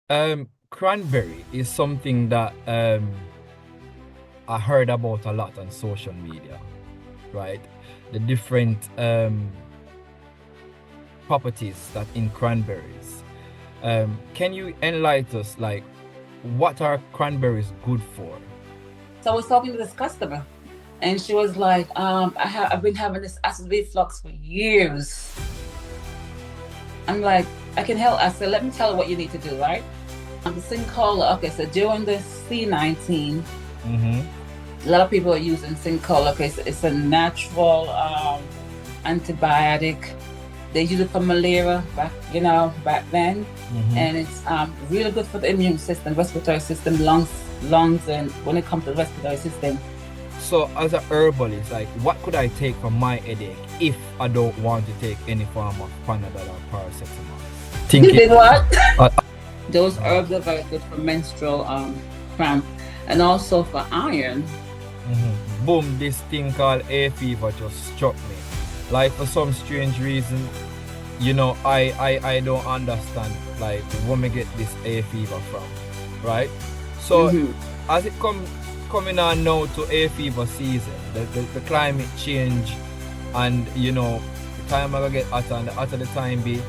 Cranberry is something that I heard about a lot on social media, right? The different properties that in cranberries. Can you enlighten us, like, what are cranberries good for? So I was talking to this customer, and she was like, I've been having this acid reflux for years. I'm like, I can help. I said, let me tell her what you need to do, right? The Sincola. Okay, so during the C19, Mm-hmm. a lot of people are using Sincola. Okay, so it's a natural antibiotic. They use it for malaria back then, Mm-hmm. and it's really good for the immune system, respiratory system, lungs, and when it comes to the respiratory system. So, as a herbalist, like, what could I take for my headache if I don't want to take any form of Panadol or paracetamol? You Thinking, did what? uh, Those herbs are very good for menstrual cramp, and also for iron. boom, this thing called A fever just struck me. Like, for some strange reason, I don't understand, like, where me get this A fever from, right? So, Hmm. as it coming on now to A fever season, the climate change, and the time I gonna get hotter, and the hotter the time be,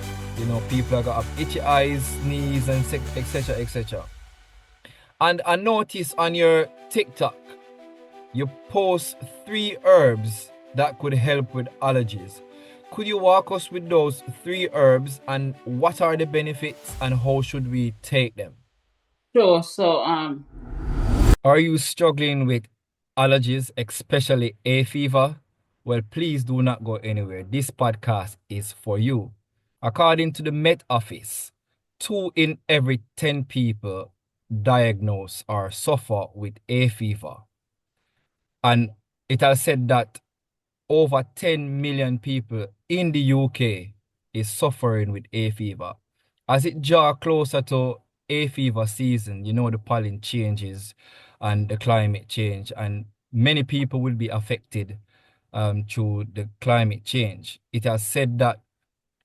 people are gonna have itchy eyes, sneeze, and etc. etc. And I noticed on your TikTok, you post three herbs that could help with allergies. Could you walk us with those three herbs, and what are the benefits, and how should we take them? Sure. So Are you struggling with allergies, especially hay fever? Well, please do not go anywhere. This podcast is for you. According to the Met Office, 2 in every 10 people diagnosed or suffer with hay fever. And it has said that over 10 million people in the UK is suffering with hay fever. As it draw closer to hay fever season, the pollen changes and the climate change, and many people will be affected through the climate change. It has said that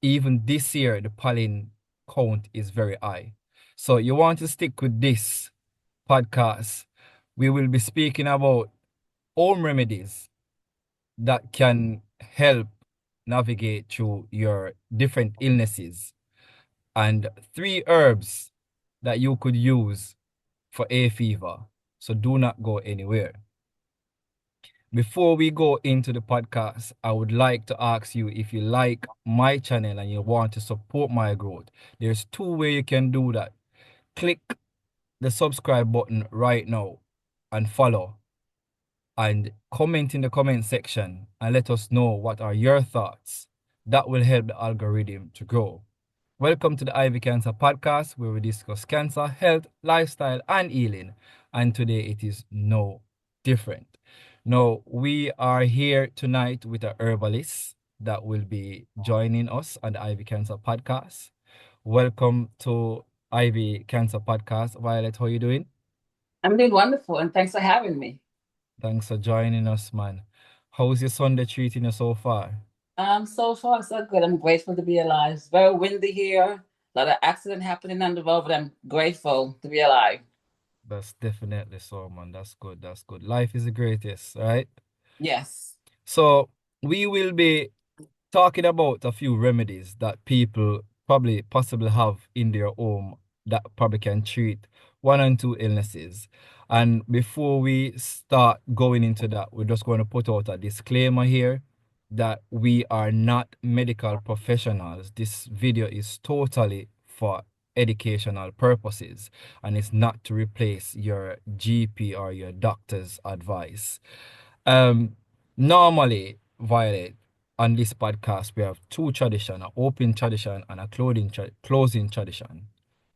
even this year, the pollen count is very high. So you want to stick with this podcast. We will be speaking about home remedies that can help navigate through your different illnesses, and three herbs that you could use for a fever. So do not go anywhere. Before we go into the podcast, I would like to ask you, if you like my channel and you want to support my growth, there's two ways you can do that. Click the subscribe button right now and follow, and comment in the comment section and let us know what are your thoughts. That will help the algorithm to grow. Welcome to the Ivy Cancer Podcast, where we discuss cancer, health, lifestyle, and healing. And today it is no different. Now, we are here tonight with a herbalist that will be joining us on the Ivy Cancer Podcast. Welcome to Ivy Cancer Podcast. Violet, how you doing? I'm doing wonderful, and thanks for having me. Thanks for joining us, man. How's your Sunday treating you so far? So far so good. I'm grateful to be alive. It's very windy here. A lot of accident happening on the road, but I'm grateful to be alive. That's definitely so, man. That's good. That's good. Life is the greatest, right? Yes. So we will be talking about a few remedies that people probably possibly have in their home that probably can treat one and two illnesses. And before we start going into that, we're just going to put out a disclaimer here that we are not medical professionals. This video is totally for educational purposes, and it's not to replace your GP or your doctor's advice. Um, Normally, Violet, on this podcast, we have two tradition, an open tradition and a closing tradition.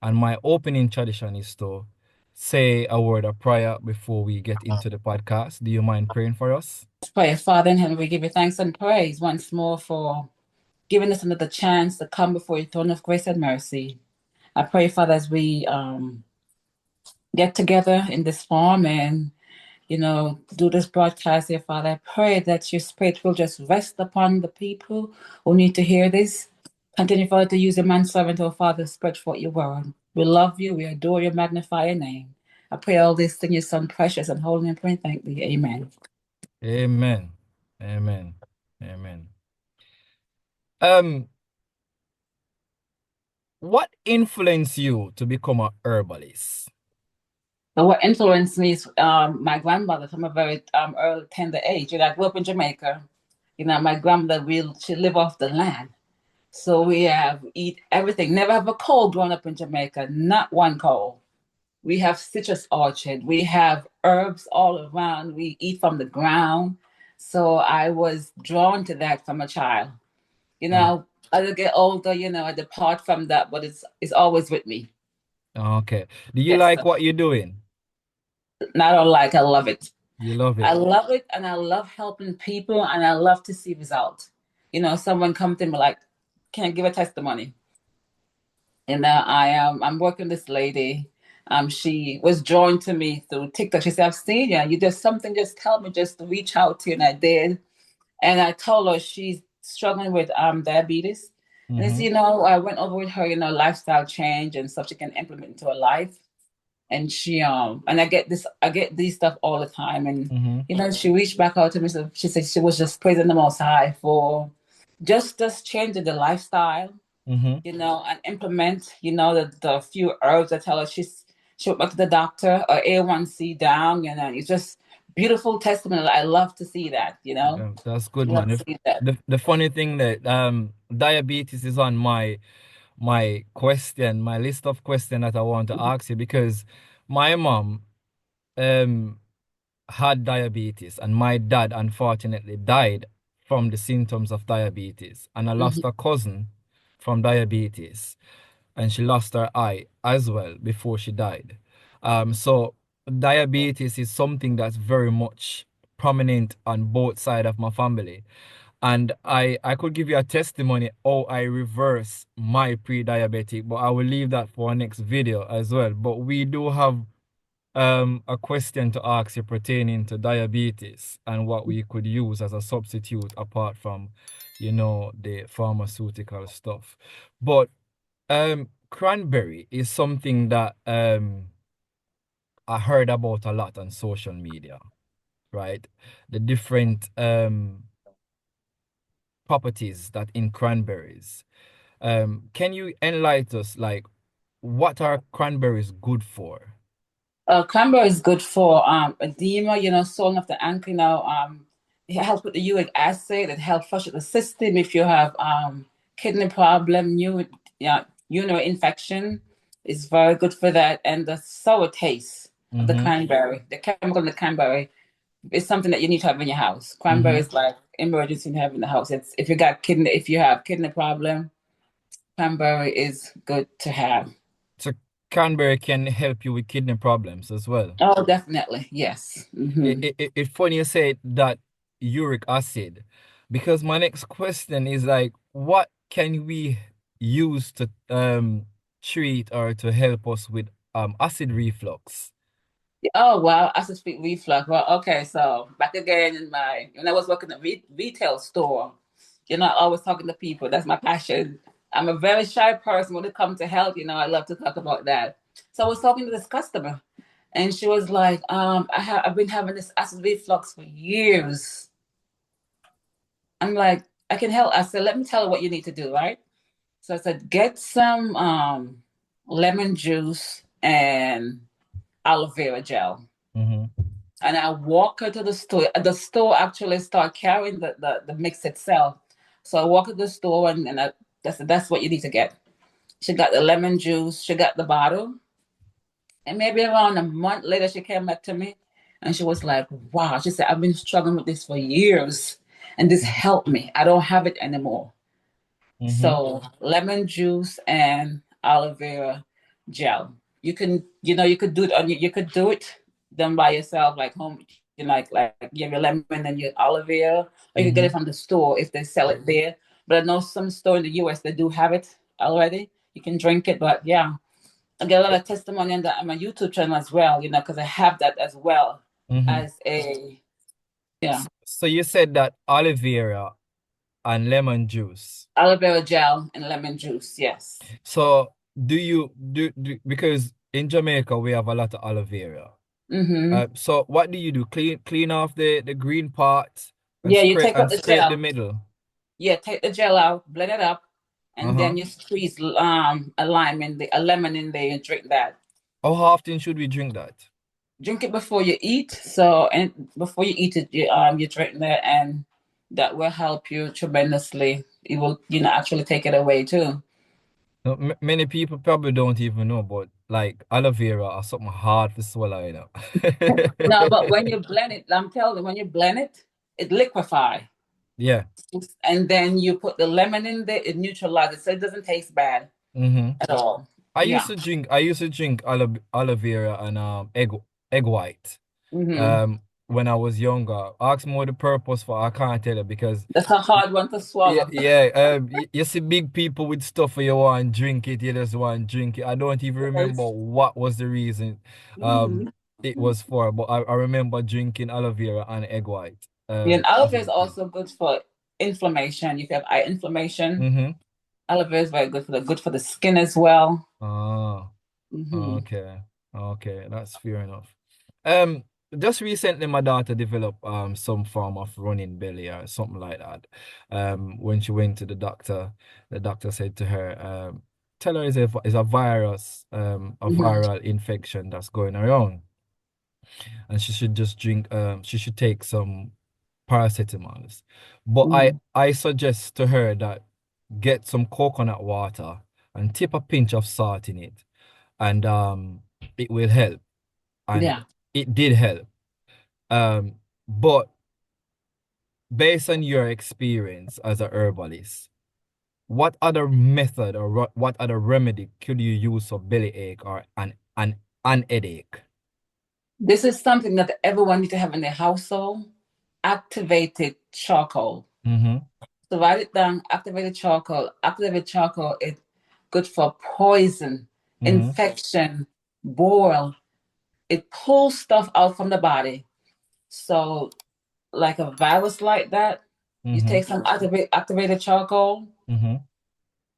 And my opening tradition is to say a word of prayer before we get into the podcast. Do you mind praying for us? Let's pray. Father in heaven, we give you thanks and praise once more for giving us another chance to come before your throne of grace and mercy. I pray, Father, as we get together in this form and do this broadcast here, Father. I pray that your spirit will just rest upon the people who need to hear this. Continue, Father, to use a man servant, oh Father, spread forth your word. We love you. We adore you. Magnify your name. I pray all this in your son, precious and holy and pray and thank thee. Amen. Amen. Amen. Amen. Um, what influenced you to become a herbalist? But what influenced me is my grandmother from a very early, tender age. I grew up in Jamaica. My grandmother, she lived off the land. So we have eat everything. Never have a cold growing up in Jamaica. Not one cold. We have citrus orchard. We have herbs all around. We eat from the ground. So I was drawn to that from a child. Uh, As I get older, I depart from that, but it's always with me. okay. Do you Yes, like sir. what you're doing? Not all like I love it. You love I it. love it, and I love helping people, and I love to see results. Someone come to me like, "Can I give a testimony?" I'm working with this lady. She was drawn to me through TikTok. She said, "I've seen you. You just something. Just tell me. Just to reach out to you." And I did. And I told her she's struggling with diabetes. And it's, Mm-hmm. I went over with her, lifestyle change and stuff she can implement into her life. And and I get these stuff all the time. And Mm-hmm. she reached back out to me. So she said she was just praising the Most High for just changing the lifestyle, Mm-hmm. and implement, the few herbs. I tell her she went back to the doctor, her A1C down, it's just beautiful testimony. I love to see that, Yeah, that's good, love man. to see that. The funny thing that diabetes is on my list of question that I want to ask you because my mom um had diabetes and my dad unfortunately died from the symptoms of diabetes and I lost Mhm. a cousin from diabetes and she lost her eye as well before she died. So diabetes is something that's very much prominent on both sides of my family. And I could give you a testimony how I reverse my pre-diabetic, but I will leave that for our next video as well. But we do have a question to ask you pertaining to diabetes and what we could use as a substitute apart from, the pharmaceutical stuff. But cranberry is something that I heard about a lot on social media, right? The different properties that in cranberries. Can you enlighten us, like, what are cranberries good for? Cranberry is good for edema, swelling of the ankle. It helps with the uric acid. It helps flush out the system if you have kidney problem, urinary infection. It's very good for that. And the sour taste of the Mm-hmm. cranberry, the chemical in the cranberry, is something that you need to have in your house. Cranberry Mm-hmm. is like emergency to have in the house. It's if you have kidney problem, cranberry is good to have. So cranberry can help you with kidney problems as well. Oh, definitely. Yes. It's funny you say that uric acid, because my next question is like, what can we use to treat or to help us with acid reflux? Oh wow, I should speak reflux. Well, okay, so back again when I was working at retail store, always talking to people. That's my passion. I'm a very shy person when it comes to health. I love to talk about that. So I was talking to this customer, and she was like, I've been having this acid reflux for years. I'm like, I can help. I said, let me tell you what you need to do, right? So I said, get some lemon juice and aloe vera gel. Mm-hmm. And I walk her to the store. The store actually start carrying the mix itself. So I walk to the store and that's what you need to get. She got the lemon juice. She got the bottle. And maybe around a month later, she came back to me and she was like, wow. She said, I've been struggling with this for years and this helped me. I don't have it anymore. Mm-hmm. So lemon juice and aloe vera gel. You could do it you could do it done by yourself, like home, like you have your lemon and your aloe vera, or you could get Mm-hmm. it from the store if they sell it there. But I know some store in the US they do have it already. You can drink it, but yeah, I get a lot of testimony on my YouTube channel as well, because I have that as well Mm-hmm. as a yeah So you said that aloe vera and lemon juice. aloe vera gel and lemon juice. Yes. So because in Jamaica we have a lot of aloe vera. Mm-hmm. So what do you do? Clean off the green parts Yeah, you take out and the scrape the gel. middle. Yeah, take the gel out, blend it up, and Uh-huh. then you squeeze a lemon in there and drink that. How often should we drink that? Drink it before you eat. So and before you eat it, you drink that, and that will help you tremendously. It will, actually take it away too. No, many people probably don't even know, but like aloe vera are something hard to swallow, you know. No, but when you blend it, I'm telling you, when you blend it, it liquefy. Yeah. And then you put the lemon in there, it neutralizes, so it doesn't taste bad hmm at all. I used Yeah. to drink aloe vera and egg white. Hmm. When I was younger. Ask me what the purpose for, I can't tell you because That's a hard one to yeah, swallow. yeah. You see big people with stuff and you want to drink it, you just want to drink it. I don't even remember Yes. what was the reason Hmm. it was for, but I remember drinking aloe vera and egg white Yeah, and aloe as vera a is kid. also good for inflammation. If you have eye inflammation, Mm-hmm. aloe vera is very good for the skin as well. Ah, Hmm. okay. Okay, that's fair enough. Um, just recently my daughter developed some form of running belly or something like that. When she went to the doctor said to her, tell her it's a virus, a Hmm. viral infection that's going around. And she should just she should take some paracetamols. But Hmm. I suggest to her that get some coconut water and tip a pinch of salt in it, and it will help. And Yeah. it did help. But based on your experience as a herbalist, what other method or what other remedy could you use for belly ache or an headache? This is something that everyone needs to have in their household. Activated charcoal. Mm-hmm. So write it down. Activated charcoal. Activated charcoal is good for poison, Mm-hmm. infection, boil. It pulls stuff out from the body. So like a virus like that, you Mm-hmm. take some activated charcoal Mm-hmm.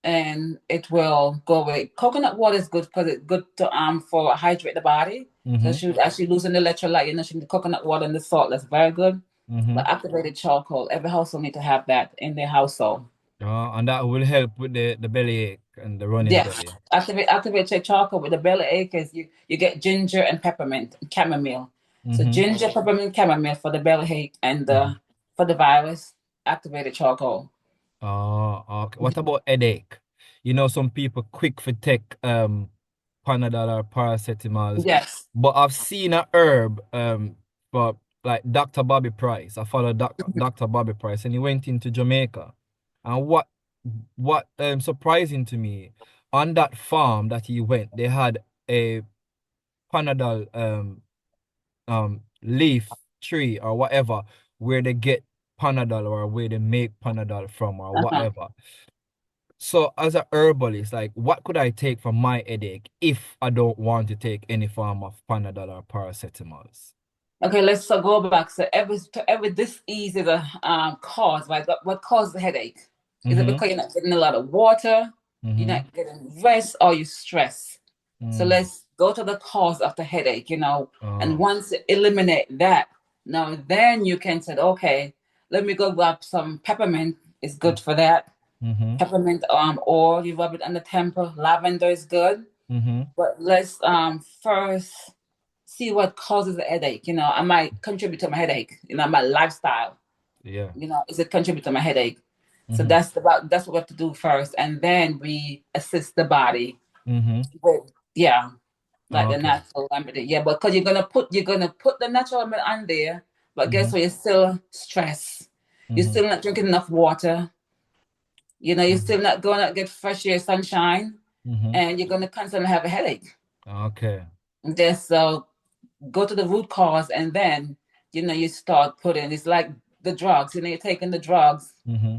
and it will go away. Coconut water is good because it's good to for hydrate the body. So Mm-hmm. she would actually losing the electrolyte, she need the coconut water and the salt. That's very good. Mm-hmm. But activated charcoal, every household need to have that in their household. And that will help with the belly ache and the running Yes, belly. activate charcoal with the belly ache is you get ginger and peppermint and chamomile. So Mm-hmm. ginger, peppermint, chamomile for the belly ache and Mm-hmm. for the virus, activated charcoal. Oh, okay. What about headache? You know, some people quick for take Panadol or paracetamols, Yes. but I've seen a herb for like Dr. Bobby Price. I follow Dr. Bobby Price, and he went into Jamaica. And what surprising to me, on that farm that he went, they had a Panadol leaf tree or whatever where they get Panadol or where they make Panadol from or Uh-huh. whatever. So as a herbalist, like what could I take for my headache if I don't want to take any form of Panadol or paracetamols? Okay, let's go back. So every disease is a cause, right? What causes the headache? Is it Mm-hmm. because you're not getting a lot of water, you're Mm-hmm. not getting rest, or you stress? So Mm. let's go to the cause of the headache, and Oh. once you eliminate that, now then you can say, okay, let me go grab some peppermint. It's good for that. Mm-hmm. Peppermint oil, you rub it on the temple. Lavender is good. Mm-hmm. But let's first see what causes the headache. I might contribute to my headache. My lifestyle. Yeah. Is it contribute to my headache? So Mm-hmm. that's what we have to do first, and then we assist the body Mm-hmm. with like the Okay. natural remedy. Yeah, but because you're gonna put the natural remedy on there, but Mm-hmm. guess what? You're still stressed. You're Mm-hmm. still not drinking enough water. You're Mm-hmm. still not going to get fresh air, sunshine, Mm-hmm. and you're gonna constantly have a headache. Okay. Just so go to the root cause, and then you start putting. It's like the drugs. You're taking the drugs. Mm-hmm.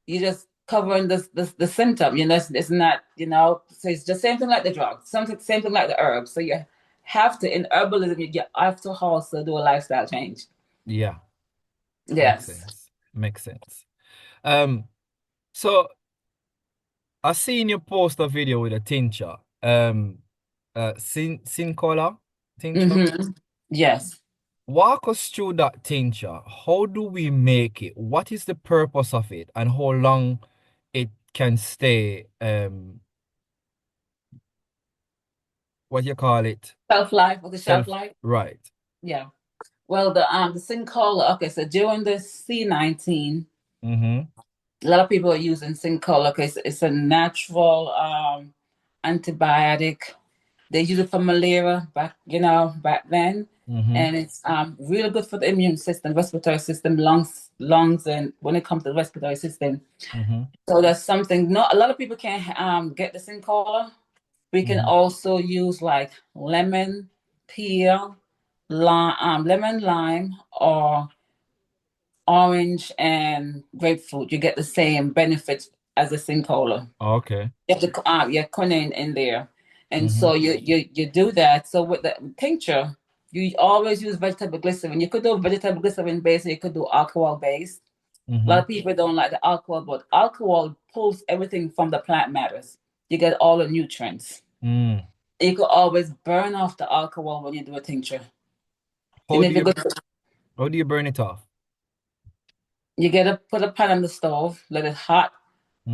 You just covering the symptom. It's not. So it's the same thing like the drugs. Something same thing like the herbs. So you have to in herbalism you have to also do a lifestyle change. Yeah. Makes Yes. sense. Makes sense. Um, so I seen you post a video with a tincture. Sin color tincture. Mm-hmm. Yes. Walk us through that tincture. How do we make it? What is the purpose of it, and how long it can stay? What you call it? Shelf life, with the shelf Self life. right. Yeah. Well, the Sincola. Okay, so during the C19, Mm-hmm. a lot of people are using Sincola. Okay, so it's a natural antibiotic. They use it for malaria back then, Mm-hmm. and it's really good for the immune system, respiratory system, lungs, and when it comes to the respiratory system. Mm-hmm. So that's something. Not a lot of people can get the Sincola. We can Mm-hmm. also use like lemon peel, lemon lime, or orange and grapefruit. You get the same benefits as a Sincola. Okay. You have the quinine in there, and Mm-hmm. so you do that. So with the tincture, you always use vegetable glycerin. You could do vegetable glycerin base, or you could do alcohol base. A Mm-hmm. lot of people don't like the alcohol, but alcohol pulls everything from the plant matters. You get all the nutrients. Mm. You could always burn off the alcohol when you do a tincture. How And do if you you go, how do you burn it off? you get to put a pan on the stove, let it hot,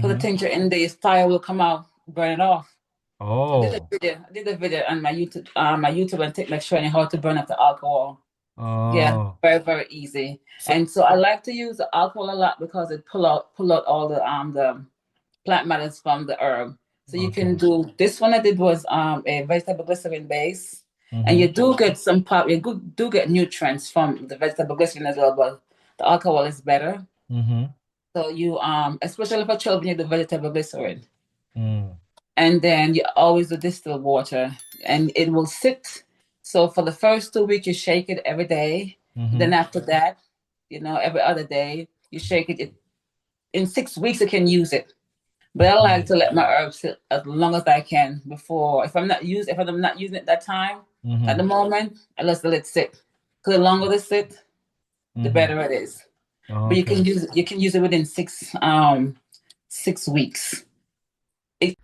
put the Mm-hmm. tincture in there, fire will come out, burn it off. Oh. I did a video on my YouTube and take showing you how to burn up the alcohol. Yeah, Oh. very, very easy. So And so I like to use the alcohol a lot because it pull out all the plant matters from the herb. So you can okay. do this one I did was a vegetable glycerin base. And Mm-hmm. you do get do get nutrients from the vegetable glycerin as well, but the alcohol is better. Mm-hmm. So you especially for children, you do vegetable glycerin. Mm. And then you always do distilled water and it will sit. So for the first 2 weeks, you shake it every day. Mm-hmm. Then after that, every other day, you shake it. In 6 weeks, you can use it. But I like Mm. to let my herbs sit as long as I can before. If I'm not using it that time, at Mm-hmm. the moment, I let it sit. Because the longer they sit, the Mm-hmm. better it is. But Okay. you can use it within 6 weeks.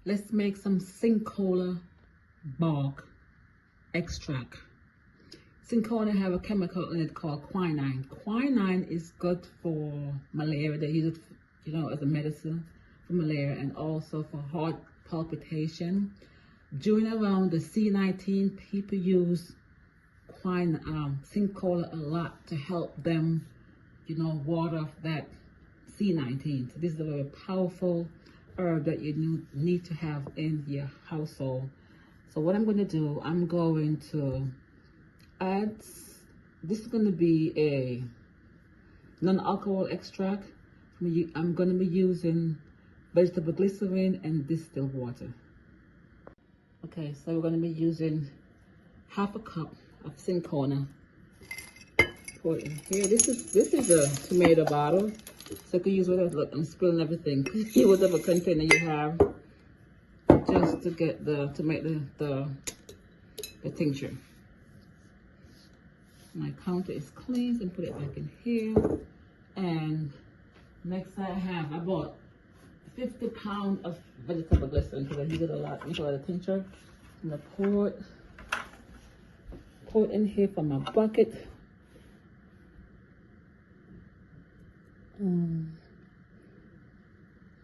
Let's make some Sincola bark extract. Cinchona have a chemical in it called quinine. Quinine is good for malaria. They use it, as a medicine for malaria and also for heart palpitation. During around the C19, people use Cincola a lot to help them, ward off that C19. So this is a very powerful herb that you need to have in your household. So what I'm going to do, I'm going to add, this is going to be a non-alcohol extract. I'm going to be using vegetable glycerin and distilled water. Okay, so we're going to be using half a cup of Cinchona. Pour it in here. This is a tomato bottle, so you can use whatever. Look, I'm spilling everything. Use whatever container you have, just to get to make the tincture. My counter is clean, so put it back in here. And next I bought 50 pounds of vegetable glycerin because I use it a lot into the tincture. I'm gonna pour it in here from my bucket.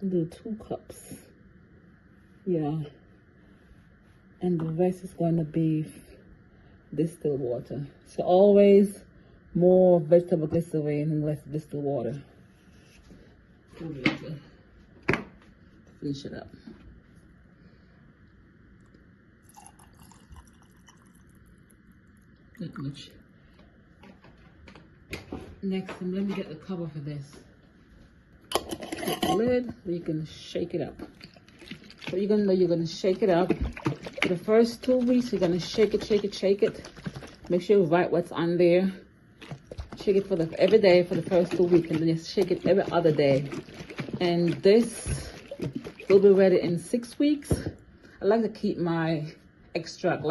Do 2 cups. Yeah. And the rest is going to be distilled water. So always more vegetable glycerin and less distilled water. Finish it up. That much. Next, let me get the cover for this. Get the lid, so you can shake it up. So you're gonna shake it up. For the first 2 weeks, you're gonna shake it. Make sure you write what's on there. Shake it every day for the first 2 weeks, and then you shake it every other day. And this will be ready in 6 weeks. I like to keep my extract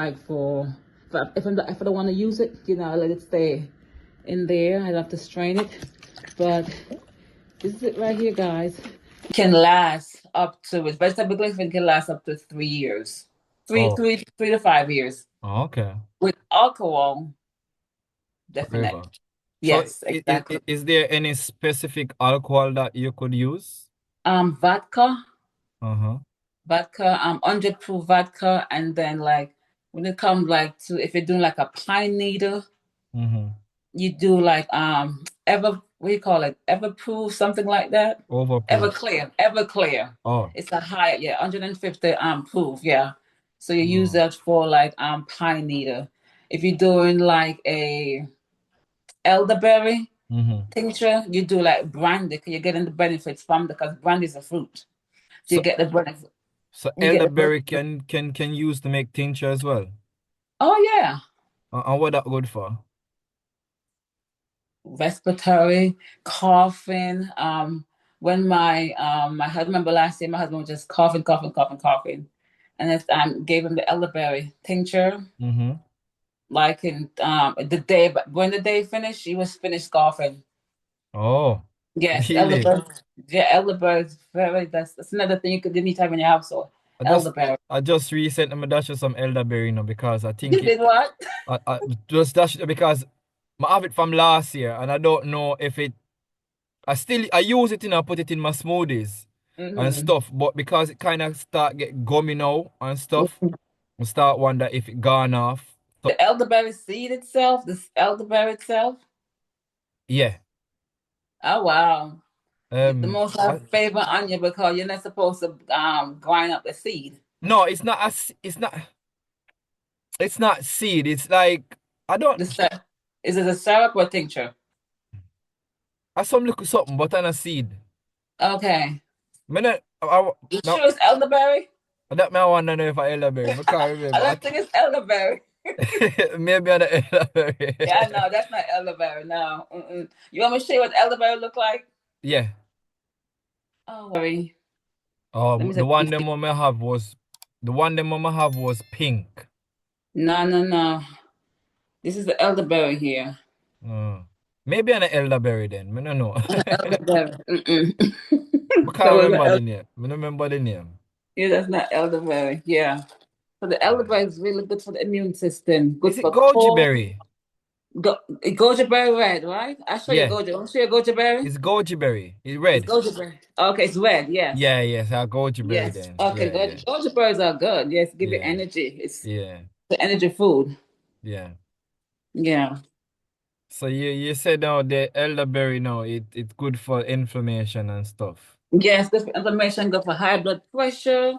if I don't want to use it, I let it stay in there. I have to strain it, but this is it right here, guys. Can last up to its vegetable glycerin can last up to 3 years. Oh, 3 to 5 years. okay. With alcohol, definite. Forever. So Yes, exactly. is there any specific alcohol that you could use? Vodka, Uh-huh. 100 proof vodka, and then like when it comes like to if you're doing like a pine needle, Mm-hmm. you do like ever what do you call it? Everproof, something like that. Overproof. Everclear. Oh. It's a high, yeah, 150 proof, yeah. So you use Oh. that for like pine needle. If you're doing like a elderberry Mm-hmm. tincture, you do like brandy because you're getting the benefits from because brandy is a fruit. So you So get the benefit. so You get the elderberry benefit. can use to make tincture as well. Oh yeah. And what that good for? Respiratory, coughing. When my husband, remember last year, my husband was just coughing, coughing, coughing, coughing, and it's gave him the elderberry tincture. Mm-hmm. Like in the day, but when the day finished, he was finished coughing. Oh, Yes, really? elderberry. Yeah, elderberry is very. That's another thing you need to have in your household. I just Elderberry. I just recently me dash you some elderberry, because I think You it did what? I just dash it because I have it from last year and I don't know if it I use it I put it in my smoothies and Hmm. stuff, but because it kind of start get gummy now and stuff, I start wonder if it gone off. So The elderberry seed itself, this elderberry itself. yeah. Oh wow. The most I I, favor onion because you're not supposed to grind up the seed. no, it's not seed. It's like I don't The syrup. Is it a syrup or tincture? I some look something but on a seed. Okay. Me not, I, You now, sure it's elderberry? that me I want to know if I elderberry. I can't I remember. don't think it's elderberry. Maybe on the elderberry. Yeah, no, that's not elderberry. No. Mm-mm. You want me to show you what elderberry look like? Yeah. Oh, sorry. Let me The see. one them mama have was pink. No, no, no. This is the elderberry here. Uh, Maybe on the elderberry then. I don't know. Elderberry. Mm-mm. I That can't was remember the name. I don't remember the name. yeah, that's not elderberry. Yeah. So the Yeah. elderberry is really good for the immune system, good Is it for goji cold. berry? Goji berry red, right? I'll show you Yeah. goji. Want to show you goji berry? It's goji berry. It's It's red. goji berry. Okay, it's red. Yes. Yeah, yes, I goji berry Yes. then. Okay, Yeah, yeah, goji berries are good. Yes, give you yeah, energy. It's yeah, the energy food. yeah. Yeah. So you said now the elderberry now it's good for inflammation and stuff. Yes, good for inflammation, good for high blood pressure.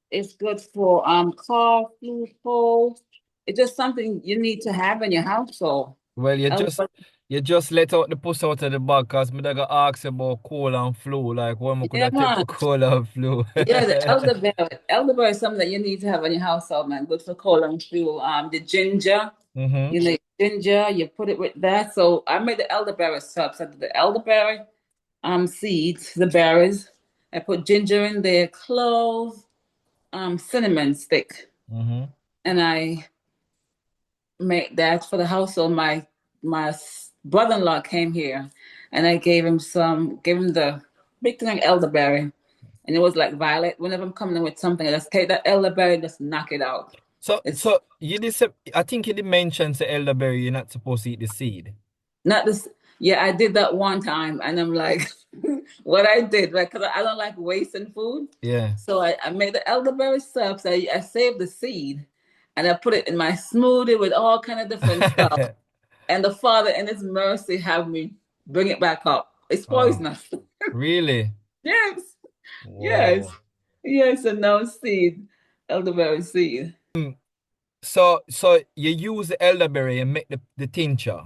It's good for cough, flu, cold. It's just something you need to have in your household. Well, Elderberry. you just let out the puss out of the bag because me da go ask about cold and flu. Like what me could Yeah, have take man. for cold and flu. Yeah, the elderberry. Elderberry is something that you need to have in your household, man. Good for cold and flu. The ginger, Mm-hmm. you know, ginger, you put it with that. So I made the elderberry syrup. So I did the elderberry seeds, the berries. I put ginger in there, clove, cinnamon stick, Mm-hmm. and I made that for the household. My brother-in-law came here, and I gave him the big thing elderberry, and it was like violet. Whenever I'm coming in with something, I just take that elderberry and just knock it out. It's So you did say, I think you did mention the elderberry you're not supposed to eat the seed. not this. Yeah, I did that one time, and I'm like, what I did, like, because I don't like wasting food. Yeah. So I made the elderberry syrup. So I saved the seed, and I put it in my smoothie with all kind of different stuff. And the Father, in His mercy, have me bring it back up. It's Oh, poisonous. really? Yes, yes, Whoa. yes. And no seed, elderberry seed. So you use the elderberry and make the tincture.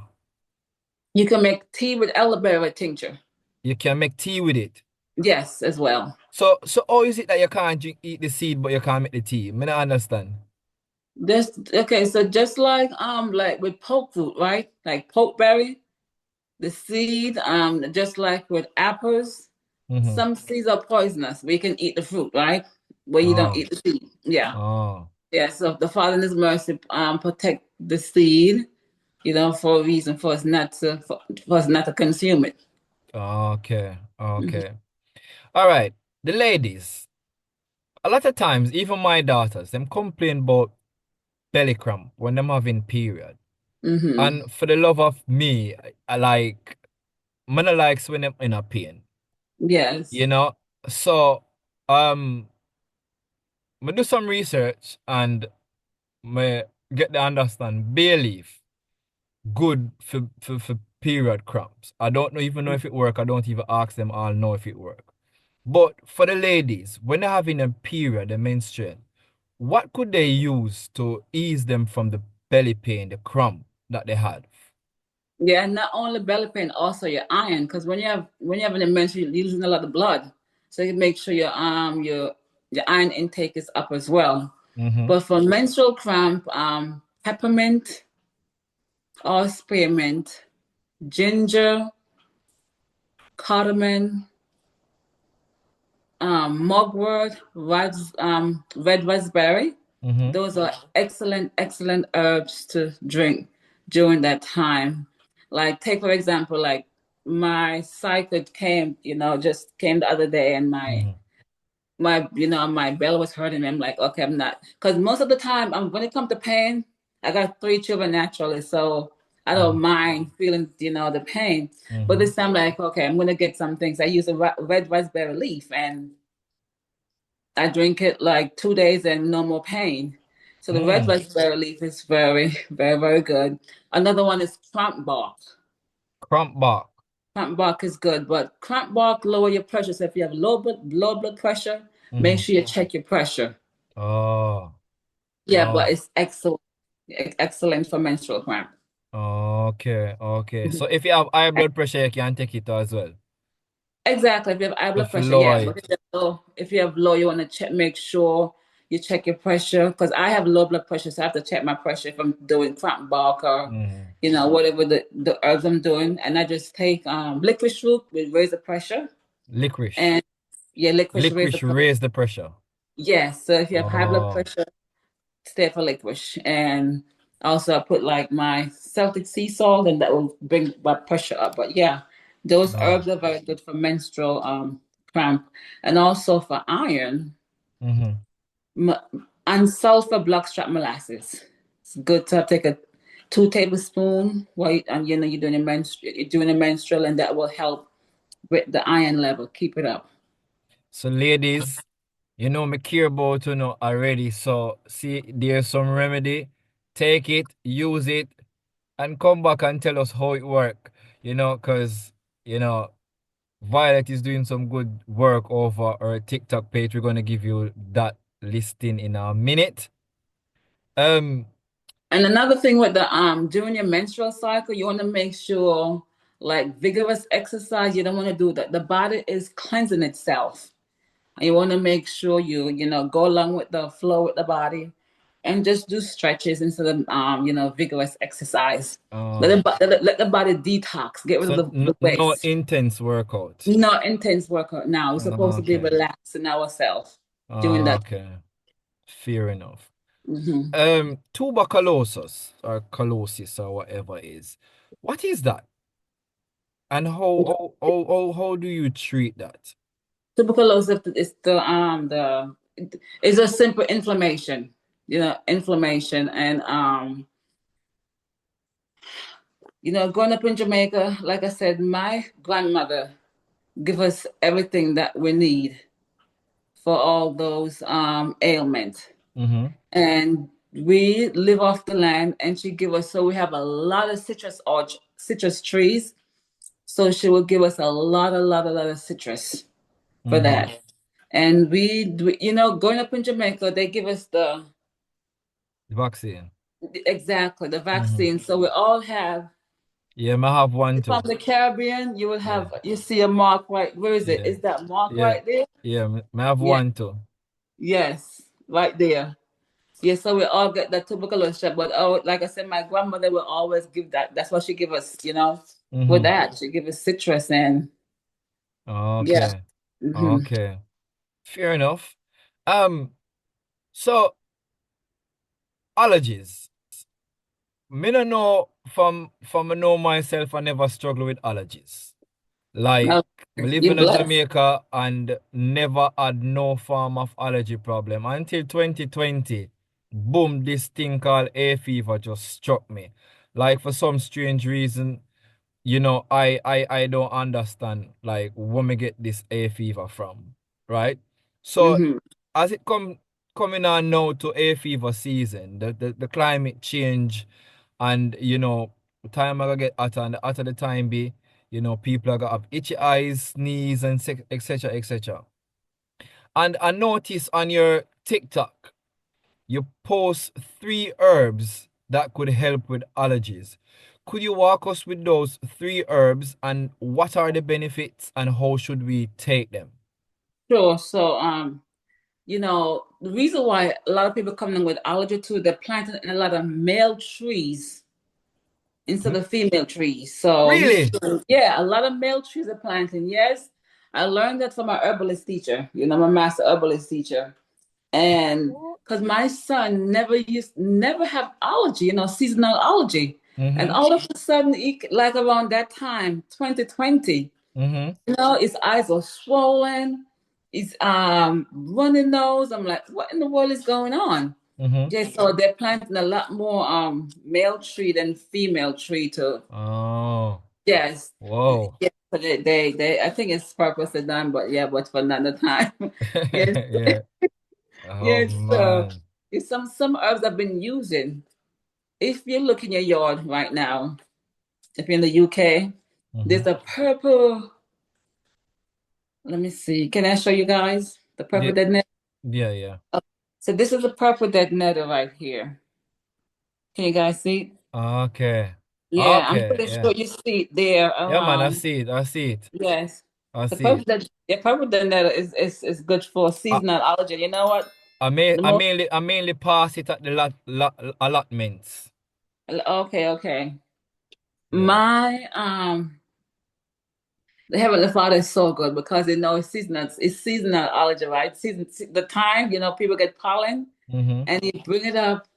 You can make tea with elderberry tincture. You can make tea with it. Yes, as well. So how is it that you can't eat the seed but you can't make the tea? I don't understand. This okay. So just like with poke fruit, right? Like pokeberry, the seed. Just like with apples, Mm-hmm. some seeds are poisonous. We can eat the fruit, right? Where you don't Oh, eat the seed. Yeah. oh, Yeah, so the Father in His mercy protect the seed, for a reason for us not to consume it. okay, Mhm. okay. All right. the ladies, a lot of times, even my daughters, them complain about belly cramp when them having period. Mm-hmm. And for the love of me, I like, man, I likes when them in a pain, Yes. you know? So, um, I do some research and me get the understand bay leaf good for period cramps. I don't know even know if it work. I don't even ask them all know if it work. But for the ladies, when they're having a period, a menstruation, what could they use to ease them from the belly pain, the cramp that they had? Yeah, and not only belly pain, also your iron, because when you have an immense, you're losing a lot of blood. So you make sure your iron intake is up as well. Mm-hmm. But for menstrual cramp, peppermint or spearmint, ginger, cardamom, mugwort, red raspberry. Mm-hmm. Those are excellent, excellent herbs to drink during that time. Like take for example, like my cycle came, just came the other day, and Mm-hmm. my belly was hurting me. I'm like, okay, I'm not, because most of the time, when it comes to pain, I got three children naturally, so I don't mind feeling, the pain. But Mm-hmm. this time, like, okay, I'm gonna get some things. I use a red raspberry leaf, and I drink it like 2 days and no more pain. So the red Mm. raspberry leaf is very, very, very good. Another one is cramp bark. Cramp bark. Cramp bark is good, but cramp bark lower your pressure. So if you have low blood pressure, make Mm-hmm. sure you check your pressure. Oh, Yeah, but oh, it's excellent, excellent for menstrual cramp. okay, okay. Mhm. So if you have high blood pressure, you can take it as well. Exactly. If you have high blood If pressure, lower yeah. But it. if you have low, you want to check, make sure you check your pressure. Because I have low blood pressure, so I have to check my pressure if I'm doing cramp bark or, Mm-hmm. whatever the herbs I'm doing. And I just take licorice root, will raise the pressure. Licorice. And yeah, licorice raise the Licorice pressure. raise the pressure. Yes. So if you have high blood Oh, pressure, stay for licorice. And also I put like my Celtic sea salt, and that will bring my pressure up. But yeah, those oh. herbs are very good for menstrual cramp, and also for iron. Mm-hmm. Unsulfur blackstrap molasses. It's good to take a 2 tablespoon while you're doing a menstrual, and that will help with the iron level. Keep it up. So ladies, you know me care about you know already. So see there's some remedy. Take it, use it, and come back and tell us how it work. Cause you know Violet is doing some good work over our TikTok page. We're gonna give you that listing in a minute. Um, And another thing with the during your menstrual cycle, you want to make sure, like, vigorous exercise. You don't want to do that. The body is cleansing itself. And you want to make sure you go along with the flow with the body, and just do stretches instead of vigorous exercise. uh, Let the body detox, get rid of so the no waste. intense workout. Not intense workout now. We're supposed to be Okay. relaxing ourselves during that. Okay. Fair enough. Mhm. Tuberculosis or calosis or whatever it is. What is that? And how do you treat that? Tuberculosis is the it's a simple inflammation, inflammation, and growing up in Jamaica, like I said, my grandmother give us everything that we need for all those ailments. Mm-hmm. And we live off the land, and she give us, so we have a lot of citrus trees. So she will give us a lot of citrus for Mm-hmm. that. And growing up in Jamaica, they give us Vaccine. exactly the Mm-hmm. vaccine. So we all have. Yeah, I have one From too. the Caribbean, you will Yeah. have, you see a mark right. Where is it? Yeah. Is that mark Yeah. right there? Yeah, I have Yeah. one too. Yes, right there. Yeah, so we all get the tuberculosis shot. But like I said, my grandmother will always give that. That's what she give us, for Mm-hmm. that. She give us citrus, and yeah. Okay. Hmm. Okay. Fair enough. Um, so allergies. Me no know from I know myself, I never struggle with allergies. Like, Oh, I live you're in a blessed. Jamaica and never had no form of allergy problem until 2020. Boom, this thing called hay fever just struck me. Like for some strange reason, I don't understand like where me get this hay fever from, right? So Hmm. as it coming on now to hay fever season, the climate change and time I gonna get hotter and the hotter the time be, people are gonna have itchy eyes, sneeze and etc. etc. And I notice on your TikTok you post 3 herbs that could help with allergies. Could you walk us with those 3 herbs and what are the benefits and how should we take them? Sure. So, the reason why a lot of people come in with allergy too, they're planting in a lot of male trees instead Hmm? of female trees. So Really? yeah, a lot of male trees are planting. Yes, I learned that from my herbalist teacher. My master herbalist teacher, and because my son never have allergy, seasonal allergy, and Mm-hmm. all of a sudden, like around that time, 2020, Mm-hmm. his eyes are swollen. He's running nose. I'm like, what in the world is going on? Mm-hmm. Yeah, so they're planting a lot more male tree than female tree too. Oh, Yes. whoa. Yeah, so they I think it's purposely done, but yeah, but for another time. Yes. Yeah. Oh Yes. So man. it's some herbs I've been using. If you look in your yard right now, if you're in the UK, Mm-hmm. there's a purple. Let me see. Can I show you guys the purple Yeah, dead nettle? yeah, yeah. So this is the purple dead nettle right here. Can you guys see? Okay. Yeah, I'm Okay, pretty sure yeah. you see it there Yeah, man, I around. see it. I see it. Yes. I The see purple it. dead, yeah, purple dead nettle is good for I, seasonal allergy. You know what? I may The I most mainly I mainly pass it at the allotments. okay, okay. Yeah. My the Heavenly Father is so good because they know it's seasonal allergy, right? The time, people get pollen Mm-hmm. and you bring it up,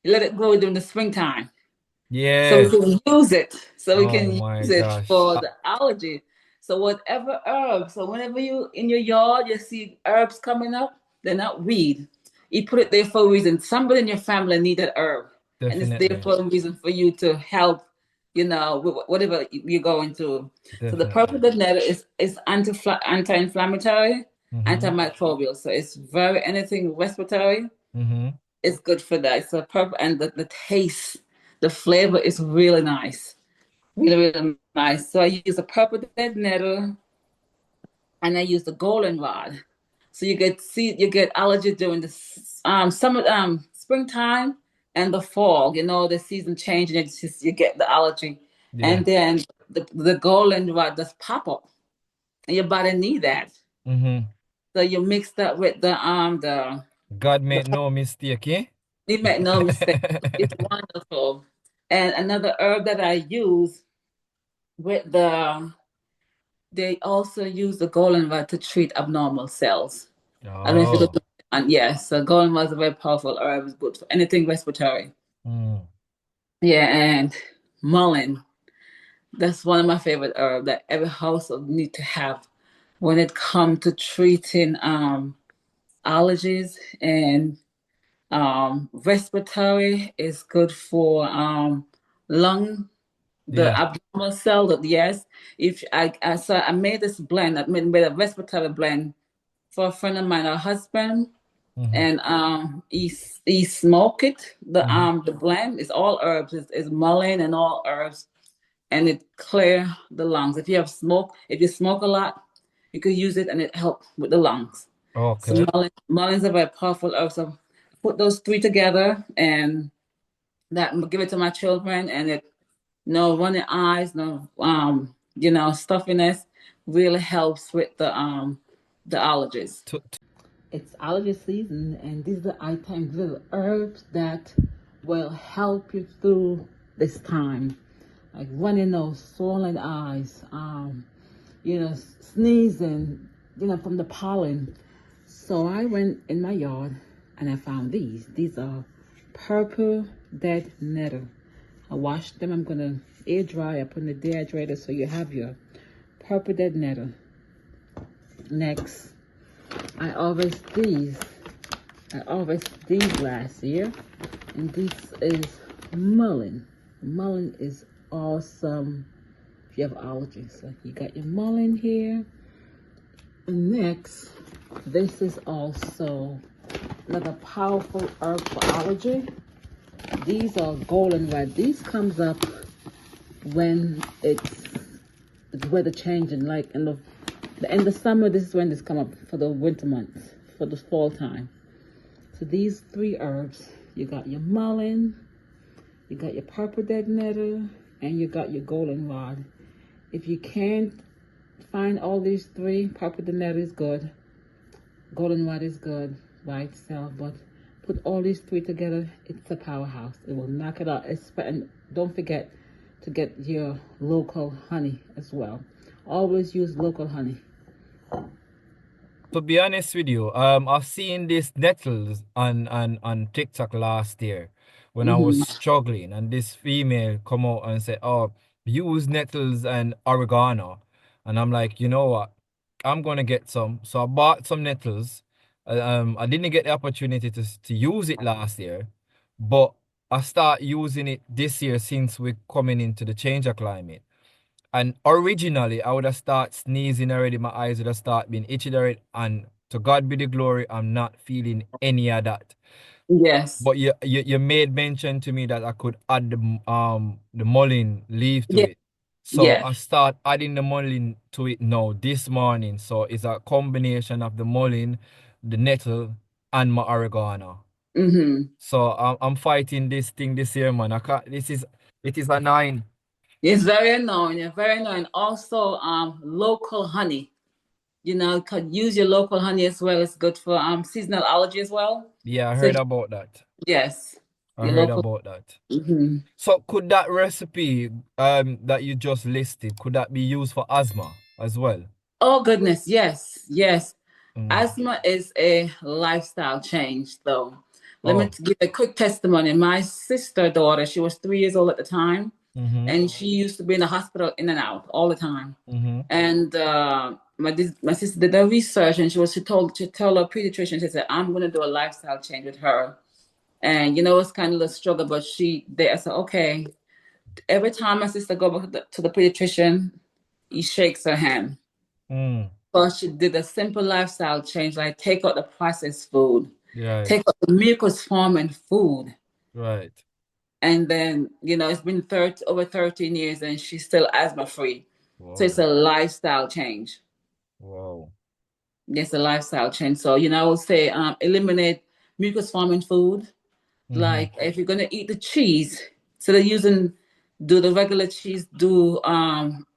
you let it go during the springtime. So we Yeah. can use it. So we Oh can my use it gosh. for the allergy. So whatever herb. So whenever you in your yard you see herbs coming up, they're not weed. You put it there for a reason. Somebody in your family needed herb, and it's there Definitely. for a reason for you to help. With whatever you're going through. So the purple Definitely. nettle is anti-inflammatory, Mm-hmm. antimicrobial. So it's very anything respiratory. Mm-hmm. It's good for that. So purple and the taste, the flavor is really nice. Really, really nice. So I use a purple dead nettle and I use the goldenrod. So you get allergy during the summer springtime and the fall. The season change and you get the allergy. Yeah. And then the goldenrod just pop up. And your body need that. Mm-hmm. So you mix that with God the made no mistake, eh? you make no mistake. It's wonderful. And another herb that I use with they also use the goldenrod to treat abnormal cells. I don't know if you could, Oh. and yes, so goldenrod is a very powerful herb. It's good for anything respiratory. Mm. Yeah, and mullein. That's one of my favorite herbs that every household need to have when it comes to treating allergies and respiratory. Is good for lung the Yeah. abnormal cell that yes if I made this blend. I made a respiratory blend for a friend of mine, her husband, Mm-hmm. and he smoked it. Mm-hmm. The blend is all herbs. It's mullein and all herbs, and it clear the lungs. If you smoke a lot, you could use it and it help with the lungs. So Okay. mullein is a very powerful herb. So put those three together and that give it to my children, and it no running eyes, no stuffiness really helps with the allergies. It's allergy season, and these are the items, little herbs that will help you through this time, like running nose, swollen eyes, sneezing, from the pollen. So I went in my yard and I found these. These are purple dead nettle. I washed them. I'm gonna air dry. I put in the dehydrator so you have your purple dead nettle. Next, I always these. I always these last year, and this is mullein. Mullein is awesome if you have allergies. So you got your mullein here. And next, this is also another powerful herb for allergy. These are golden red. These comes up when it's weather changing, like in the summer. This is when this come up for the winter months, for the fall time. So these three herbs, you got your mullein, you got your purple dead nettle, and you got your goldenrod. If you can't find all these three, purple dead nettle is good, goldenrod is good by itself, but put all these three together, it's a powerhouse. It will knock it out. And don't forget to get your local honey as well. Always use local honey. To be honest with you, I've seen this Nettles on TikTok last year when I was Mm-hmm. struggling, and this female come out and say, "Oh, use Nettles and Oregano," and I'm like, you know what? I'm gonna get some. So I bought some Nettles. I didn't get the opportunity to use it last year, but I start using it this year since we're coming into the change of climate. And originally, I would have started sneezing already. My eyes would have started being itchy already. And to God be the glory, I'm not feeling any of that. Yes. But you made mention to me that I could add the mullein leaf to Yeah. it. So Yeah. I start adding the mullein to it now this morning. So it's a combination of the mullein, the nettle, and my oregano. Mm-hmm. So I'm fighting this thing this year, man. I can't. It is annoying. It's very annoying. It's very annoying. Also, local honey. Could use your local honey as well. It's good for seasonal allergy as well. Yeah, I So heard about that. yes, I your heard local. about that. Hmm. So could that recipe that you just listed, could that be used for asthma as well? Oh goodness, yes, yes. Mm. Asthma is a lifestyle change, though. Let me Oh. give a quick testimony. My sister daughter, she was 3 years old at the time, Mm-hmm. and she used to be in the hospital in and out all the time. Mm-hmm. And my sister did her research, and she told her pediatrician, she said, I'm gonna do a lifestyle change with her. And it's kind of a struggle, but I said, okay. Every time my sister go back to the pediatrician, he shakes her hand. Mm. But she did a simple lifestyle change, like take out the processed food, Right. take out the mucus forming food. Right. And then, it's been over 13 years and she's still asthma free. So it's Whoa. a lifestyle change. Whoa. It's a lifestyle change. So, I would say eliminate mucus forming food. Mm-hmm. Like if you're gonna eat the cheese, instead of do the regular cheese, do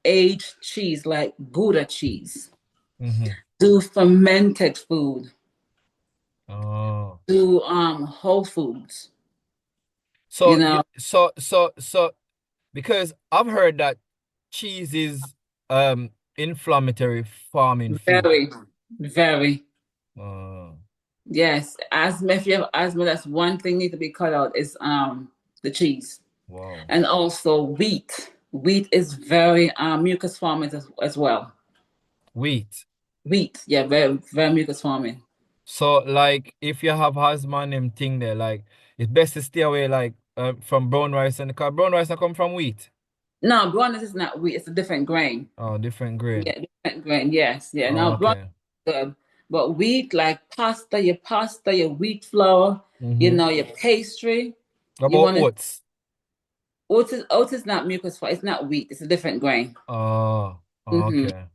aged cheese like Gouda cheese. Mm-hmm. Do fermented food. Oh. Do whole foods. You So know, so because I've heard that cheese is inflammatory farming food. very, very. Oh. Yes, asthma. If you have asthma, that's one thing need to be cut out is the cheese, Wow. and also wheat. Wheat is very mucus forming as well. Wheat. Wheat, yeah, very very mucus forming. So like if you have asthma and them thing there, like it's best to stay away like from brown rice and because brown rice I come from wheat. No, brown rice is not wheat. It's a different grain. Oh, different grain. Yeah, different grain. Yes, yeah. Oh, Now brown okay. is good, but wheat like pasta, your wheat flour, Mm-hmm. your pastry. You About want to oats. oats is not mucus for it's not wheat, it's a different grain. Oh, Hmm. okay.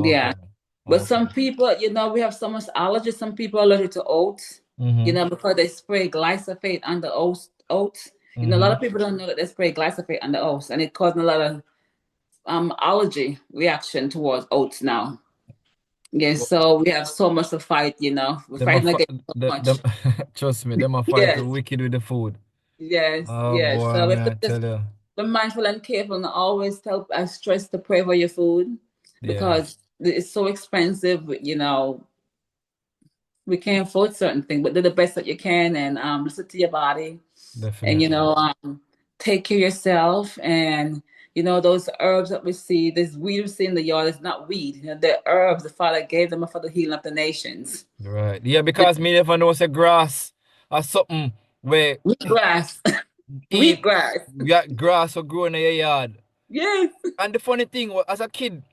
Yeah. Okay. But Okay. some people, we have so much allergy. Some people are allergic to oats, Mm-hmm. because they spray glyphosate on the oats. A lot Mm-hmm. of people don't know that they spray glyphosate on the oats, and it causing a lot of allergy reaction towards oats now. Yes, Well, so we have so much to fight, we're them a fighting fi- against so them much. trust me, them a fight Yes, wicked with the food. yes, Oh yes. boy, So we have man, to I just tell you. be mindful and careful and always tell I stress to pray for your food Yeah, because it's so expensive, we can't afford certain things, but do the best that you can and listen to your body and definitely. take care of yourself and those herbs that we see, this weed we see in the yard is not weed. The herbs the Father gave them for the healing of the nations. Right. Yeah, because me never know say grass or something where Wheatgrass, eat wheatgrass. grass or grow in your yard. Yes, And the funny thing as a kid,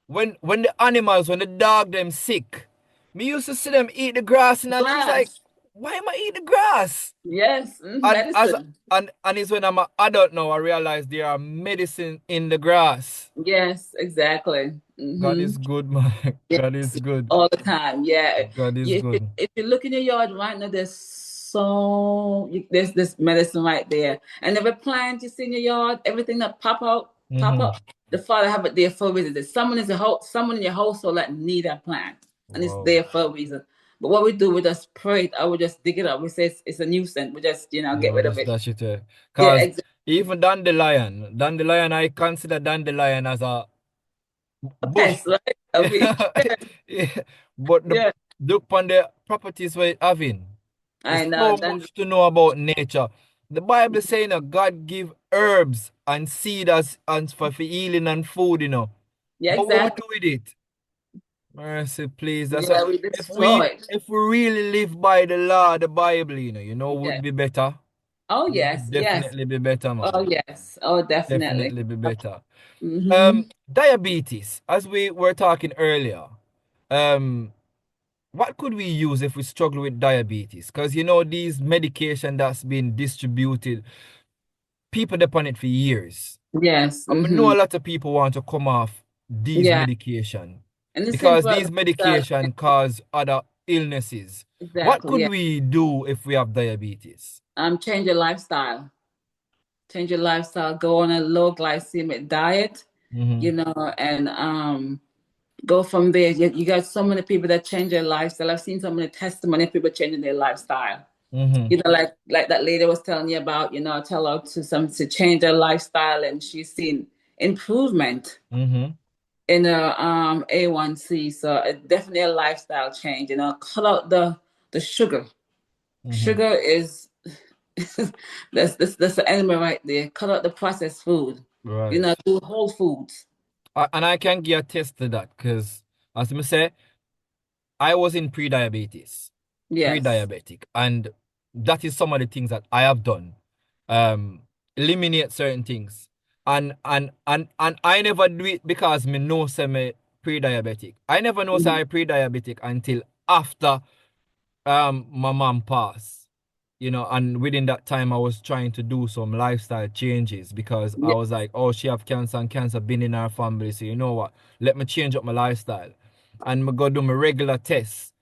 when the animals, when the dog them sick, me used to see them eat the grass and it's like, grass. why am I eat the grass? Yes, And as medicine. and it's when I'm an adult now I realize there are medicine in the grass. Yes, exactly. God is good, man. God is Yes, good. all the time. Yeah. God is good. If you look in your yard right now, there's this medicine right there. And every plant you see in your yard, everything that pop Mm-hmm. up, the Father have it there for a reason. There's someone in your household that need that plant, and it's Wow. there for a reason. But what we do, we just pray it. I would just dig it up. We say it's a nuisance. We just Yeah, get we rid of just it. dash it there. Yeah, Cause exactly. even dandelion, I consider dandelion as a bush. Yes, right. I mean, Yeah. But yeah, look upon the properties we're having. I There's know. so Then much to know about nature. The Bible saying that God give herbs and seed as for healing and food, yeah, But what we exactly. do with it? Mercy, please. That's a, Yeah, we if we destroy. if we really live by the law, the Bible, Yeah. would be better. Oh It would yes, yes. definitely be better, Oh man. yes. Oh definitely. Definitely be better. Mm-hmm. Diabetes, as we were talking earlier, um, what could we use if we struggle with diabetes? Because these medication that's been distributed, people depend on it for years. Yes. I know Mm-hmm. a lot of people want to come off these Yeah. medication And the same because for these lifestyle. medication cause other illnesses. What Exactly. could Yeah. we do if we have diabetes? Change your lifestyle. Change your lifestyle. Go on a low glycemic diet. Mm-hmm. And go from there. You got so many people that change their lifestyle. I've seen so many testimony of people changing their lifestyle. Mm-hmm. Like that lady was telling you about. Tell her to change her lifestyle, and she's seen improvement Mm-hmm. in a A1C. So definitely a lifestyle change. Cut out the sugar. Mm-hmm. Sugar is that's the enemy right there. Cut out the processed food. Right. Do whole foods. And I can give a test to that because, as I say, I was in pre-diabetes, Yes. pre-diabetic, and that is some of the things that I have done. Um, Eliminate certain things, and I never do it because me know say me pre-diabetic. I never know say Mhm. I pre-diabetic until after my mom passed. And within that time I was trying to do some lifestyle changes because I Yeah. was like, oh, she have cancer and cancer been in our family, so you know what? Let me change up my lifestyle. And I go do my regular tests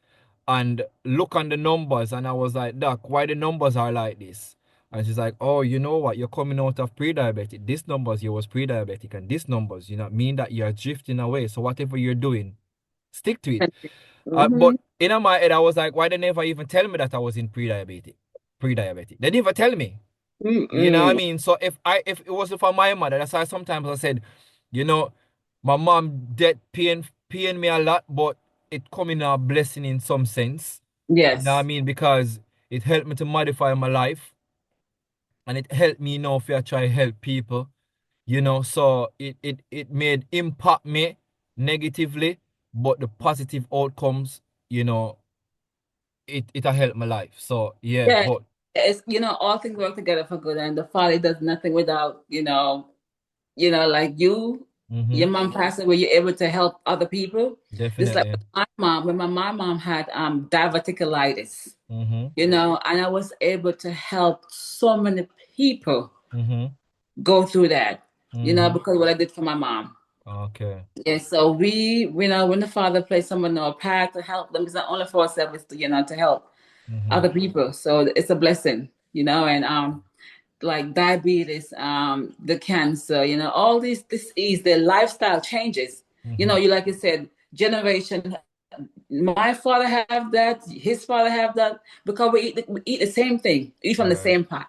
and look on the numbers, and I was like, Doc, why the numbers are like this? And she's like, oh, you know what? You're coming out of pre-diabetic. This numbers you was pre-diabetic, and this numbers, mean that you're drifting away. So whatever you're doing, stick to it. Mm-hmm. But in my head, I was like, why they never even tell me that I was in pre-diabetic? Pre-diabetic. They didn't even tell me. You know what I Mm-mm. mean? So if it wasn't for my mother, that's why sometimes I said, you know, my mom dead paying me a lot, but it come in a blessing in some sense. You know what I Yes. mean? Because it helped me to modify my life, and it helped me if I try help people. So it made impact me negatively, but the positive outcomes, it helped my life. So yeah, Yeah. but It's all things work together for good, and the Father does nothing without like mm-hmm, your mom passed away, you're able to help other people. Just like definitely. with my mom, when my mom had diverticulitis, Mm-hmm, and I was able to help so many people mm-hmm, go through that, mm-hmm. because what I did for my mom. Okay. Yeah, so when the Father placed someone on our path to help them, it's not only for ourselves, it's to help Mm-hmm. other people. So it's a blessing, and like diabetes, the cancer, all these disease, their lifestyle changes. Mm-hmm. You like you said, generation. My father have that, his father have that, because we eat the same thing, eat from the Right. same pot.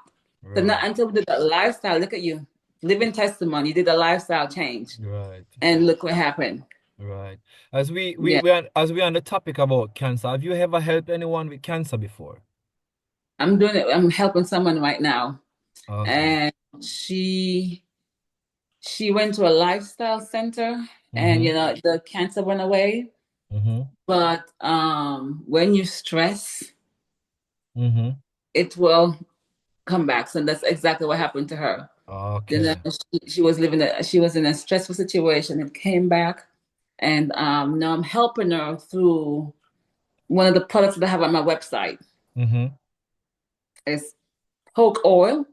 So not Right. until we did that lifestyle. Look at you, living testimony. You did a lifestyle change, Right. and look what happened. Right. As Yeah, as we on the topic about cancer, have you ever helped anyone with cancer before? I'm doing it. I'm helping someone right now, Okay. and she She went to a lifestyle center, and Mm-hmm. the cancer went away. Mm-hmm. But when you stress, Mm-hmm. it will come back. So that's exactly what happened to her. Okay. She was she was in a stressful situation. It came back, and now I'm helping her through one of the products that I have on my website. Mm-hmm. It's poke oil,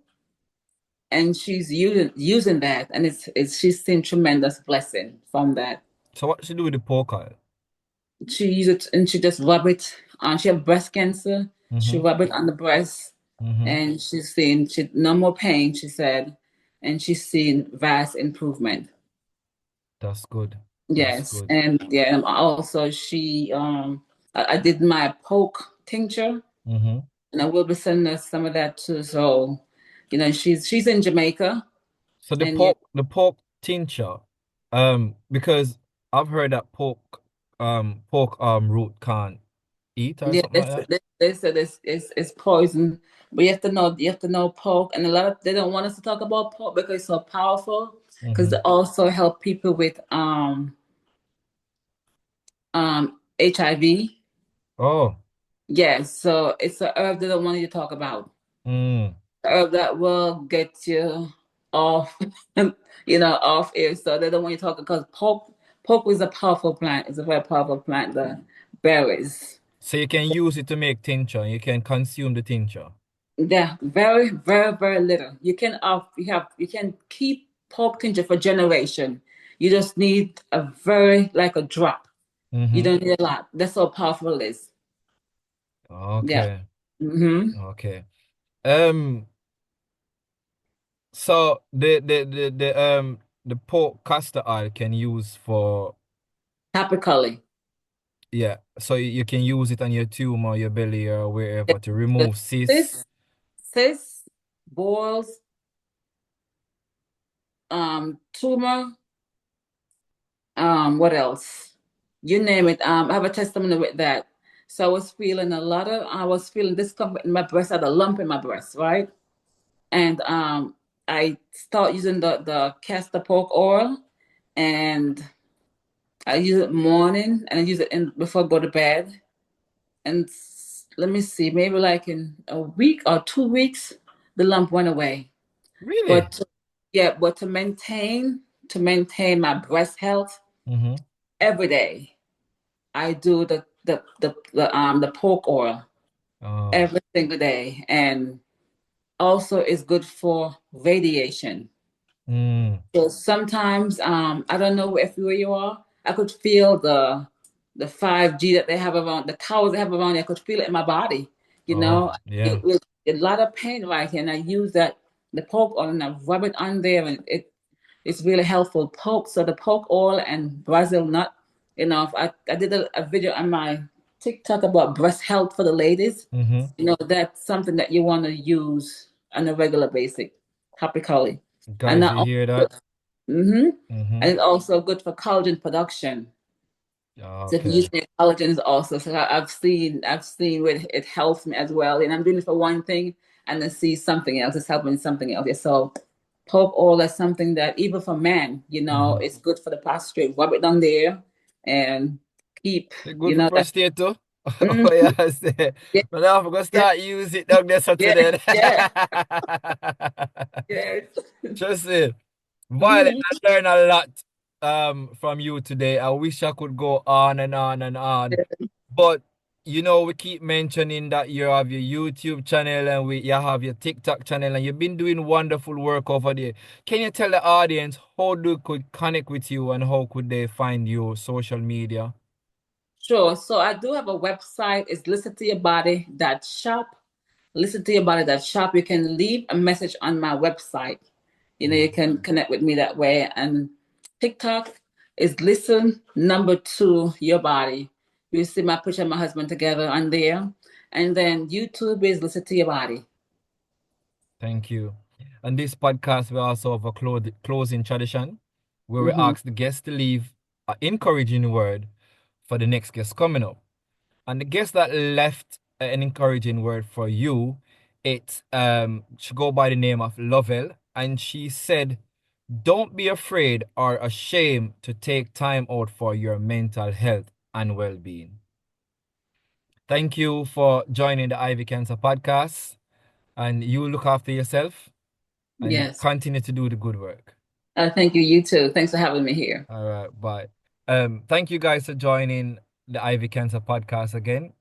and she's using that, and it's she's seen tremendous blessing from that. So what should do with the pork oil? She use it and she just rub it on. She have breast cancer. She Mm-hmm. rub it on the breast, Mm-hmm. and she's seen she no more pain. She said, and she's seen vast improvement. That's good. That's Yes, good. and yeah, and also I did my poke tincture, Mm-hmm. and I will be sending her some of that too. So, she's in Jamaica, So and yeah, the pork tincture, because I've heard that pork root can't eat or yeah, something like that. they said it's poison, but you have to know pork, and a lot of they don't want us to talk about pork because it's so powerful. Because Mm-hmm. they also help people with HIV. Oh. Yes, so it's a herb they don't want you to talk about. Mm. Herb that will get you off, off air. So they don't want you talking because pork is a powerful plant. It's a very powerful plant. The berries. So you can use it to make tincture. You can consume the tincture. Yeah, very, very, very little. You can keep pork tincture for generation. You just need a very like a drop. You Mm-hmm. don't need a lot. That's how powerful it is. Yeah. Okay. Mm-hmm. Okay. Um. So the pork castor oil can use for, Topically. yeah. So you can use it on your tumor, your belly, or wherever to remove cysts. Cis, cis, boils, tumor, what else? You name it. I have a testimony with that. So I was feeling discomfort in my breast. I had a lump in my breast, right? And I start using the castor pork oil, and I use it morning, and I use it before I go to bed. And let me see, maybe like in a week or 2 weeks, the lump went away. Really? But yeah, but to maintain my breast health Mm-hmm. every day, I do the pork oil Oh. every single day, and also it's good for radiation. Mm. So sometimes, I don't know if where you are, I could feel the 5G that they have around the towers they have around. I could feel it in my body. You Oh, know, yeah. it was a lot of pain right here, and I use the pork oil and I rub it on there, and it's really helpful. So the pork oil and Brazil nut. I did a video on my TikTok about breast health for the ladies. Mm-hmm. That's something that you want to use on a regular basis, topically. And Guys, not you hear that? hmm Mm-hmm. And it's also good for collagen production. So if you Okay. use the collagens also, so I've seen where it helps me as well. And I'm doing it for one thing and then see something else. It's helping something else. Yeah, so pork oil is something that even for men, Mm-hmm. it's good for the prostate. Rub it down there and keep, It's good for that. prostate too. Mhm. Oh yeah, say. Yeah, But now I'm gonna yeah, start use it down there so yeah, today. yeah, yes. Just it. Violet, Mhm. I learned a lot from you today. I wish I could go on and on and on. But we keep mentioning that you have your YouTube channel and you have your TikTok channel and you've been doing wonderful work over there. Can you tell the audience how they could connect with you and how could they find your social media? Sure. So I do have a website. It's listentoyourbody.shop. Listentoyourbody.shop. You can leave a message on my website. You can connect with me that way. And TikTok is listen number two your body. You see my picture and my husband together on there. And then YouTube is listen to your body. Thank you. And this podcast, we also have a closing tradition where we Hmm. ask the guests to leave an encouraging word for the next guest coming up. And the guest that left an encouraging word for you, she go by the name of Lovell, and she said Don't be afraid or ashamed to take time out for your mental health and well-being. Thank you for joining the Ivy Cancer podcast, and you look after yourself and Yes. continue to do the good work. Thank you. You too. Thanks for having me here. All right, bye. Thank you guys for joining the Ivy Cancer podcast again.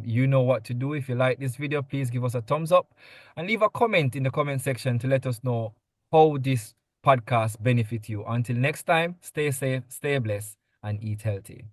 You know what to do. If you like this video, please give us a thumbs up and leave a comment in the comment section to let us know how this podcast benefit you. Until next time, stay safe, stay blessed, and eat healthy.